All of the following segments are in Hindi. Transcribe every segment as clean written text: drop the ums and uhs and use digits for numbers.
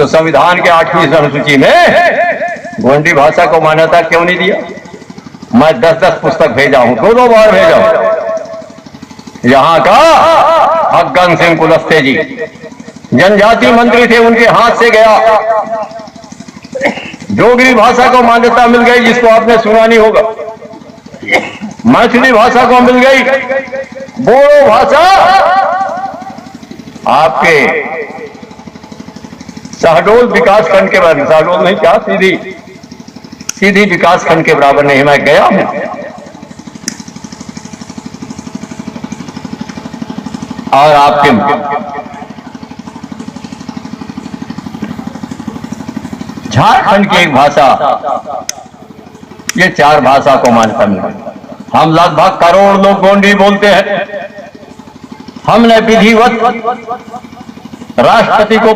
तो संविधान के 8वीं अनुसूची में गोंडी भाषा को मान्यता क्यों नहीं दिया? मैं 10-10 पुस्तक भेजा हूं, 2-2 बार भेजा हूं। यहां का फग्गन सिंह कुलस्ते जी जनजाति मंत्री थे, उनके हाथ से गया। डोगरी भाषा को मान्यता मिल गई, जिसको आपने सुना नहीं होगा। मैथिली भाषा को मिल गई। बोडो भाषा आपके शहडोल विकास खंड के बराबर, शहडोल नहीं क्या, सीधी विकास खंड के बराबर नहीं। मैं गया हूं। और आपके झारखंड की एक भाषा, ये 4 भाषा को मान्यता मिली। हम लगभग करोड़ लोग गोंडी बोलते हैं। हमने विधिवत राष्ट्रपति को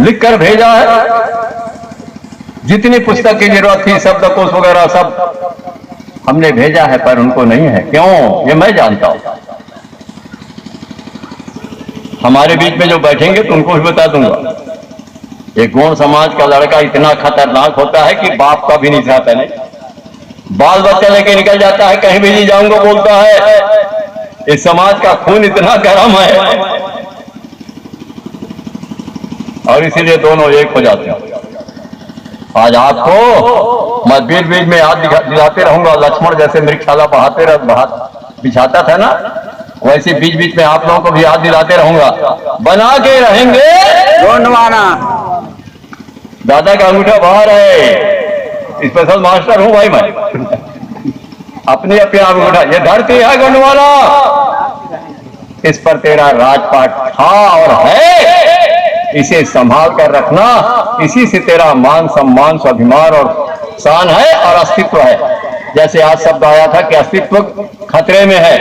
लिखकर भेजा है। जितनी पुस्तक की जरूरत थी, शब्दकोश वगैरह सब हमने भेजा है, पर उनको नहीं है। क्यों? ये मैं जानता हूं। हमारे बीच में जो बैठेंगे तो उनको भी बता दूंगा। एक गोंड समाज का लड़का इतना खतरनाक होता है कि बाप का भी नहीं चाहता, नहीं बाल बच्चा लेके निकल जाता है, कहीं भी नहीं जाऊंगा बोलता है। इस समाज का खून इतना गर्म है और इसीलिए दोनों एक हो जाते हैं। आज आपको मैं बीच बीच में याद दिलाते रहूंगा। लक्ष्मण जैसे मृगशाला बिछाता था ना, वैसे बीच बीच में आप लोगों को भी याद दिलाते रहूंगा। बना के रहेंगे गोंडवाना। दादा का अंगूठा बाहर है, स्पेशल मास्टर हूं भाई मैं। अपने अंगूठा, ये धरती है गोंडवाना, इस पर तेरा राजपाट था और है। इसे संभाल कर रखना, इसी से तेरा मान सम्मान स्वाभिमान और शान है और अस्तित्व है। जैसे आज शब्द आया था कि अस्तित्व खतरे में है,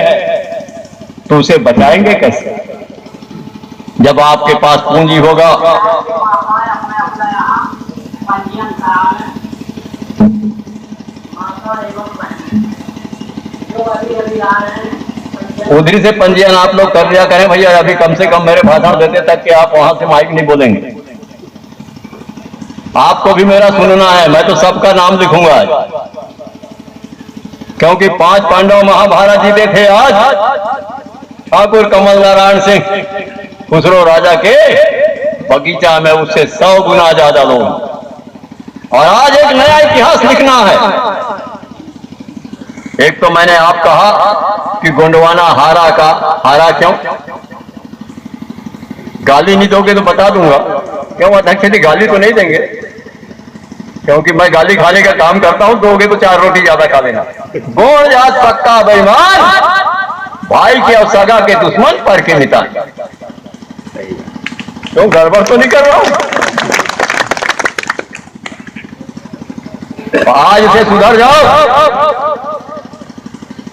तो उसे बचाएंगे कैसे? जब आपके पास पूंजी होगा। उधरी से पंजीयन आप लोग कर दिया करें भैया। अभी कम से कम मेरे भाषण देते तक कि आप वहां से माइक नहीं बोलेंगे। आपको भी मेरा सुनना है। मैं तो सबका नाम लिखूंगा, क्योंकि 5 पांडव महाभारत जीते थे। आज ठाकुर कमल नारायण सिंह खुसरो राजा के बगीचा में उससे 100 गुना ज्यादा लोग। और आज एक नया इतिहास लिखना है। एक तो मैंने आप कहा कि गोंडवाना हारा क्यों? गाली नहीं दोगे तो बता दूंगा। क्यों अध्यक्ष जी? गाली तो नहीं देंगे, क्योंकि मैं गाली खाने का काम करता हूं। दोगे तो 4 रोटी ज्यादा खा लेना। गोंड जात पक्का बेईमान, भाई के और सगा के दुश्मन, पर के मिता। क्यों गड़बड़ तो नहीं कर रहा हूं? आज से सुधर जाओ।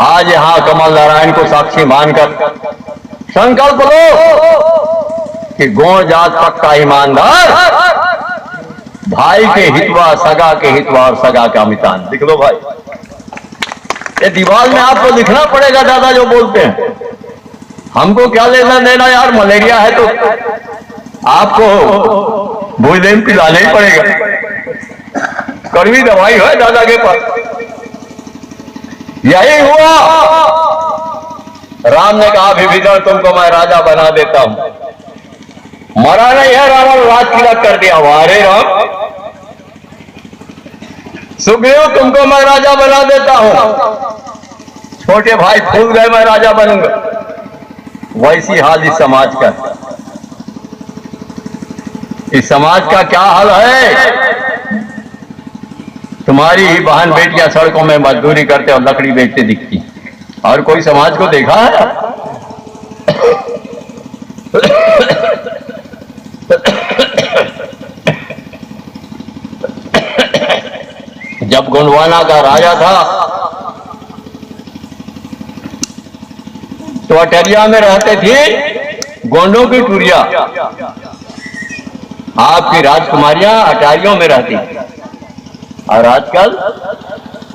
आज यहां कमल नारायण को साक्षी मानकर संकल्प लो कि गोंड जात पक्का ईमानदार, भाई के हितवा, सगा के हितवा और सगा का मितान। लिख लो भाई। ये दीवार में आपको लिखना पड़ेगा। दादा जो बोलते हैं, हमको क्या लेना देना यार? मलेरिया है तो आपको भोजन पिलाना ही पड़ेगा। कड़वी दवाई है दादा के पास। यही हुआ। राम ने कहा विभीषण तुमको मैं राजा बना देता हूं। मरा नहीं है रावण, राज तिलक कर दिया। वारे राम। सुग्रीव तुमको मैं राजा बना देता हूं। छोटे भाई फूल गए, मैं राजा बनूंगा। वैसी हाल इस समाज का। इस समाज का क्या हाल है? तुम्हारी ही बहन बेटियां सड़कों में मजदूरी करते और लकड़ी बेचते दिखती। और कोई समाज को देखा है? जब गोंडवाना का राजा था तो अटरिया में रहते थे गोंडों की टुरिया। आपकी राजकुमारियां अटारियों में रहती और आजकल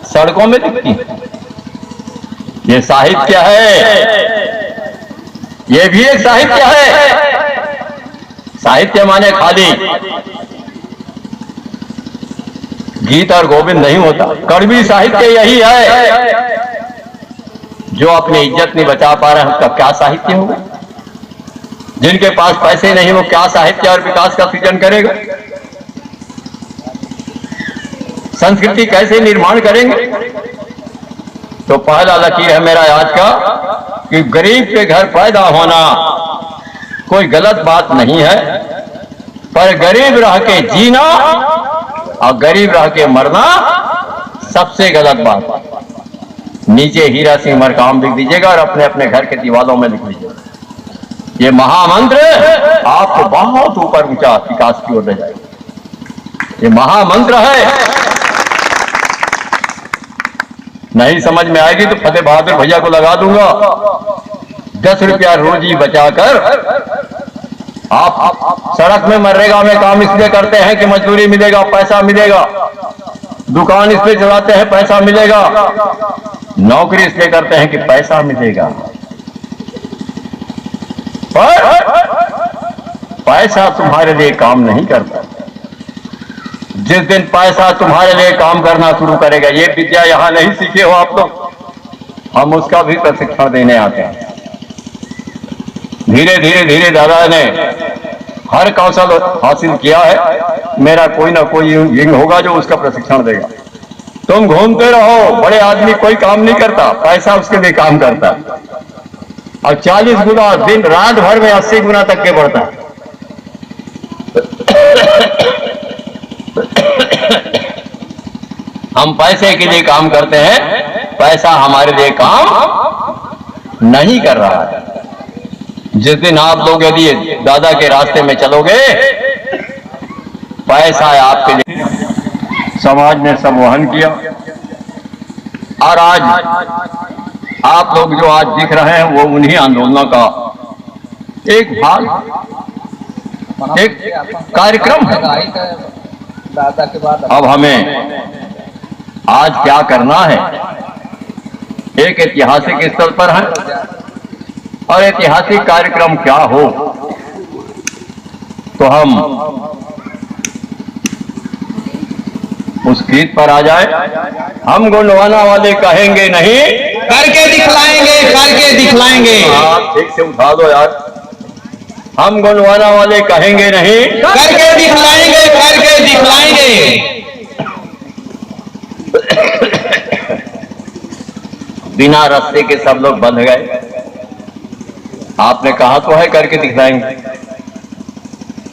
सड़कों में दिखती। ये साहित्य है, ये भी एक साहित्य है। साहित्य माने खाली गीत और गोविंद नहीं होता। कड़वी साहित्य यही है। जो अपनी इज्जत नहीं बचा पा रहे हैं उसका क्या साहित्य होगा? जिनके पास पैसे नहीं वो क्या साहित्य और विकास का सृजन करेगा? संस्कृति कैसे निर्माण करेंगे? तो पहला लकीर है मेरा आज का कि गरीब के घर पैदा होना कोई गलत बात नहीं है, पर गरीब रह के जीना और गरीब रह के मरना सबसे गलत बात। नीचे हीरा सिंह मरकाम लिख दीजिएगा और अपने अपने घर के दीवारों में लिख लीजिएगा। ये महामंत्र आपको बहुत ऊपर ऊंचा विकास की ओर ले जाएगा। ये महामंत्र है। नहीं समझ में आएगी तो फतेह बहादुर भैया को लगा दूंगा। 10 रुपया रोजी बचाकर आप सड़क में मनरेगा में काम इसलिए करते हैं कि मजदूरी मिलेगा, पैसा मिलेगा। दुकान इसलिए चलाते हैं, पैसा मिलेगा। नौकरी इसलिए करते हैं कि पैसा मिलेगा। पर पैसा तुम्हारे लिए काम नहीं करता। जिस दिन पैसा तुम्हारे लिए काम करना शुरू करेगा, ये विद्या यहां नहीं सीखे हो आप लोग, हम उसका भी प्रशिक्षण देने आते हैं। धीरे धीरे धीरे दादा ने हर कौशल हासिल किया है। मेरा कोई ना कोई विंग होगा जो उसका प्रशिक्षण देगा। तुम घूमते रहो, बड़े आदमी कोई काम नहीं करता, पैसा उसके लिए काम करता है। और 40 गुना दिन रात भर में 80 गुना तक के बढ़ता है। हम पैसे के लिए काम करते हैं, पैसा हमारे लिए काम नहीं कर रहा है। जिस दिन आप लोग यदि दादा के रास्ते में चलोगे, पैसा आपके लिए समाज ने संवहन किया। और आज आप लोग जो आज दिख रहे हैं वो उन्हीं आंदोलनों का एक भाग, एक कार्यक्रम है। अब हमें आज क्या करना है? एक ऐतिहासिक स्थल पर है और ऐतिहासिक कार्यक्रम क्या हो तो हम उस गीत पर आ जाए। हम गुणवाना वाले कहेंगे नहीं, करके दिखलाएंगे, करके दिखलाएंगे। आप ठीक से उठा दो यार। हम गुणवाना वाले कहेंगे नहीं, करके दिखलाएंगे, करके दिखलाएंगे। बिना रास्ते के सब लोग बंध गए। आपने कहा तो है करके दिखलाएंगे।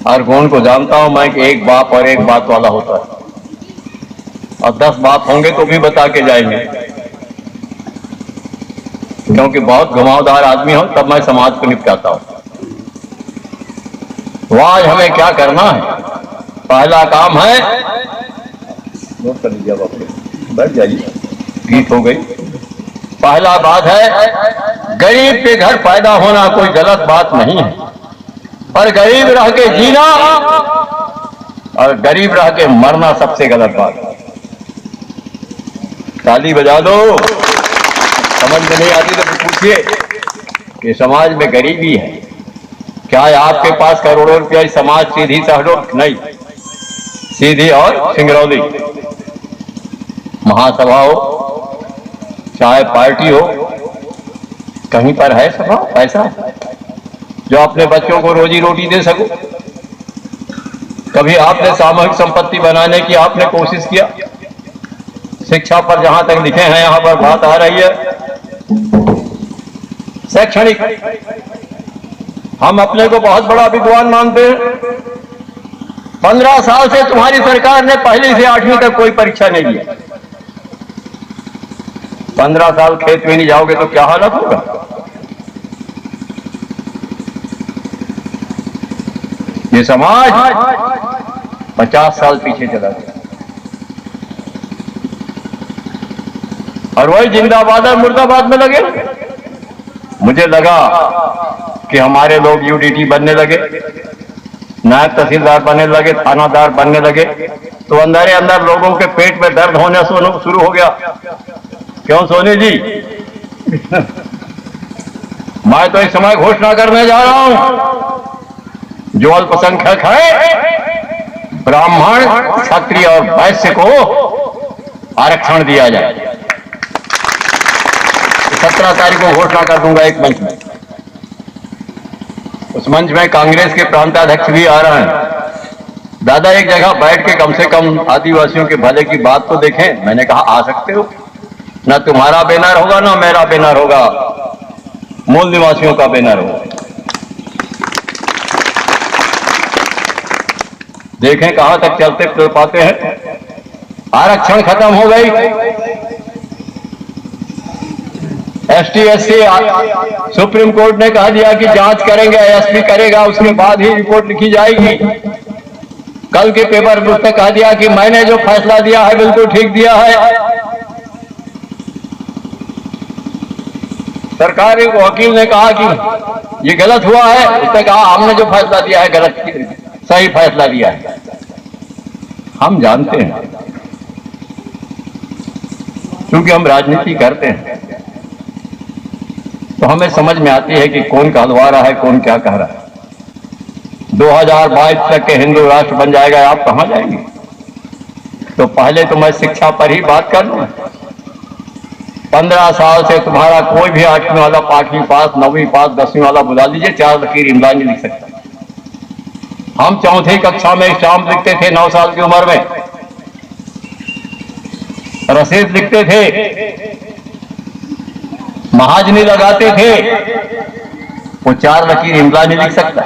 और गुण को जानता हूं मैं कि एक बाप और एक बात वाला होता है, और 10 बाप होंगे तो भी बता के जाएंगे। क्योंकि बहुत घुमावदार आदमी हो तब मैं समाज को निपटाता हूं। तो आज हमें क्या करना है? पहला काम है, नोट कर लीजिए, आप बैठ जाइए, गीत हो गई। पहला बात है, गरीब के घर पैदा होना कोई गलत बात नहीं है, पर गरीब रह के जीना और गरीब रह के मरना सबसे गलत बात है। ताली बजा दो। समझ में नहीं आती तो पूछिए कि समाज में गरीबी है क्या? है आपके पास करोड़ों रुपया समाज सीधी सहडोल नहीं, सीधी और सिंगरौली महासभा हो चाहे पार्टी हो, कहीं पर है सभा पैसा जो अपने बच्चों को रोजी रोटी दे सको? कभी आपने सामूहिक संपत्ति बनाने की आपने कोशिश किया? शिक्षा पर जहां तक लिखे हैं यहां पर बात आ रही है शैक्षणिक। हम अपने को बहुत बड़ा विद्वान मानते हैं। 15 साल से तुम्हारी सरकार ने पहली से 8वीं तक कोई परीक्षा नहीं दी। 15 साल खेत में नहीं जाओगे तो क्या हालत होगा? ये समाज 50 साल पीछे चला गया और वही जिंदाबाद और मुर्दाबाद में लगे। मुझे लगा कि हमारे लोग यूडीटी बनने लगे, नायब तहसीलदार बनने लगे, थानादार बनने लगे, तो अंदर अंदर लोगों के पेट में दर्द होना शुरू हो गया। क्यों सोनी जी? मैं तो इस समय घोषणा करने जा रहा हूं, जो अल्पसंख्यक है, ब्राह्मण, क्षत्रिय और वैश्य को आरक्षण दिया जाए। 17 तारीख को घोषणा कर दूंगा एक मंच में। उस मंच में कांग्रेस के प्रांताध्यक्ष भी आ रहे हैं। दादा एक जगह बैठ के कम से कम आदिवासियों के भले की बात तो देखें। मैंने कहा आ सकते हो, ना तुम्हारा बैनर होगा ना मेरा बैनर होगा, मूल निवासियों का बैनर होगा। देखें कहां तक चलते फिर पाते हैं। आरक्षण खत्म हो गई। एसटी एससी सुप्रीम कोर्ट ने कहा दिया कि जांच करेंगे, एसपी करेगा, उसके बाद ही रिपोर्ट लिखी जाएगी। कल के पेपर में उसने कहा दिया कि मैंने जो फैसला दिया है बिल्कुल ठीक दिया है। सरकारी वकील ने कहा कि ये गलत हुआ है, उसने कहा हमने जो फैसला दिया है गलत, सही फैसला दिया है। हम जानते हैं क्योंकि हम राजनीति करते हैं, तो हमें समझ में आती है कि कौन कहलवा रहा है, कौन क्या कह रहा है। 2022 तक के हिंदू राष्ट्र बन जाएगा, आप कहां जाएंगे? तो पहले तो मैं शिक्षा पर ही बात कर लूं। 15 साल से तुम्हारा कोई भी 8वीं वाला 5वीं पास, 9वीं पास, 10वीं वाला बुला लीजिए, 4 लकीर इमला नहीं लिख सकता। हम 4ठी कक्षा में स्टाम्प लिखते थे 9 साल की उम्र में, रसीद लिखते थे, महाजनी लगाते थे, वो 4 लकीर इमला नहीं लिख सकता।